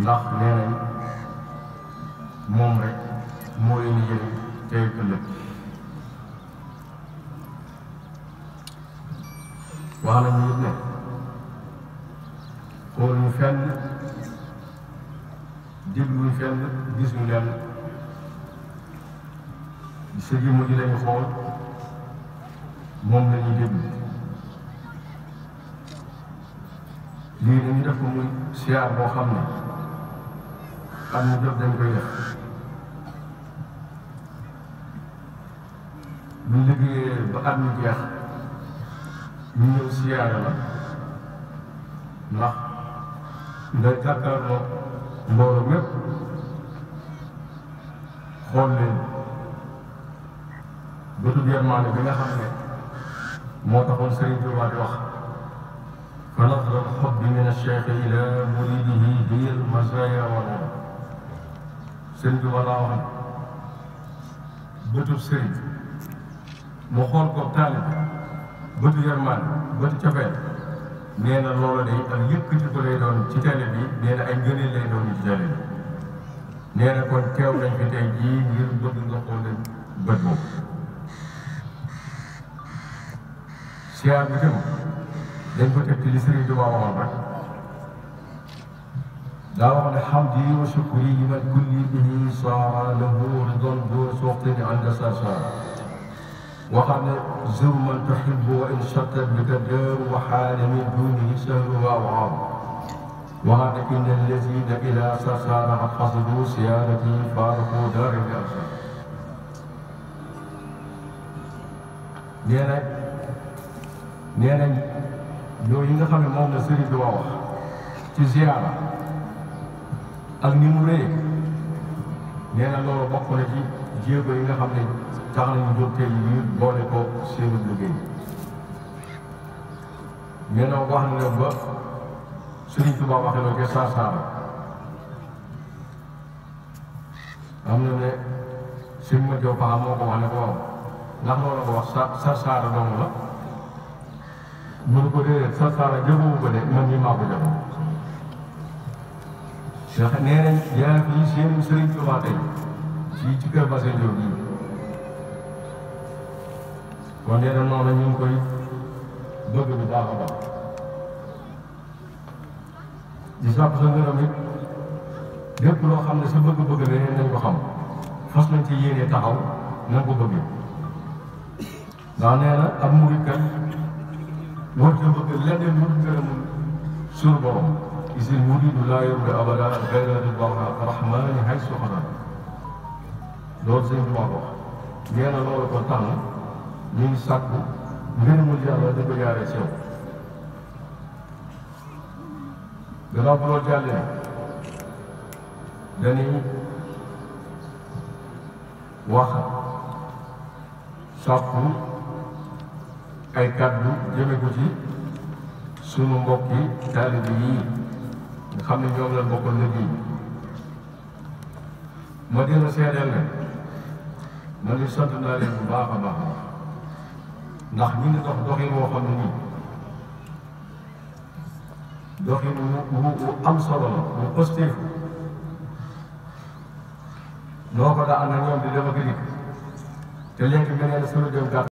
ndax nee nañ moom rek moo leen di jëriñ tey ëllëg. wax nañu it ne xooluñu fenn dégluñu fenn gisuñu lenn sa jëmm ji lañu xool moom la ñuy déglu. lii dañu def ko muy siyaar boo xam ne at mu jot dañ koy def bu liggéeyee ba at mu jeex ñu ñëw siyaare la ndax nga jàkkaarloo mbooloo mépp xool leen bëtub yërmaande bi nga xam ne moo taxoon Sëriñ Tuubaa di wax fa nazra al-hubbi min ash-shaykhi ila muridihi bil mazaaya wal ulum. Sëriñ Tuubaa laa wax ne bëtub sëriñ mu xool ko taalibe bëtu yërmaande bëtu cofeel nee na loolu day ak yëkkati ko lay doon ci télé bi nee na ay ngëneel lay doon ci télé bi nee na kon teew nañ fi tey jii ngir bëgg nga xool leen bët boobu. siyaar bi tam dañ ko teg ci li Sëriñ Tuubaa waxoon rek daa wax ne hamdi wa shukri liman kulli bihi saara lahu ridan bu suxtin anda sarsara waxam ne zur man tuhibbu wa in shattat bika dar wa xaala min dunihi sahru wa waab waxam ne inna allazina ila sarsara qad qasadu siyaarati faaraqu daari al-absar. nee nañ yooyu nga xam ne moom la Sëriñ Tuubaa wax ci ziyaara ak ni mu rëy nee na loolu bokk na ci jéego yi nga xam ne tax nañu jóg tey yi boole ko seenu liggéey. nee na wax na ba Sëriñ Tuubaa waxee loolu ca Sarsara am na ne sëñ ma jow paxam moo ko wax ne ko waaw ndax loolu ko wax Sarsara dong la mënu ko déedéet Sarsara jëfoo ko de man mii maa ko jëfoo. nee nañ yaa fii seen Sëriñ Tuubaa tey ci kër Basse Diop yi kon nee na noonu ñu ngi koy bëgg bu baax a baax di sàpp sa ngërëm it lépp loo xam ne sa bëgg-bëgg la neen nañ ko xam fas nañ ci yéene taxaw na ko bëggee ndax nee na ab murit kat warta bëgg leneen lu ngërëmul suñu borom isil muridu laa yurdi abada gayra ridwaa rahmaani haysu xadaa loolu sëñ bi moo ko wax. nee na loolu ko tax na ñu ngi sàkku ngërëmul yàlla da ko jaaree si yow. gannaaw bu loolu jàllee dañuy wax sàkku ay kàddu jëme ko ci sunu mbokki taalibe yii nga xam ne ñoom la bokkal liggéey ma dina seedeel ne man ni sant naa leen bu baax a baax ndax ñu ngi dox doxin woo xam ne nii doxin wu am solo la mu positif noo ko daa ànd ak ñoom di dem ak dikk te léegi mel ne suñu dem gàtt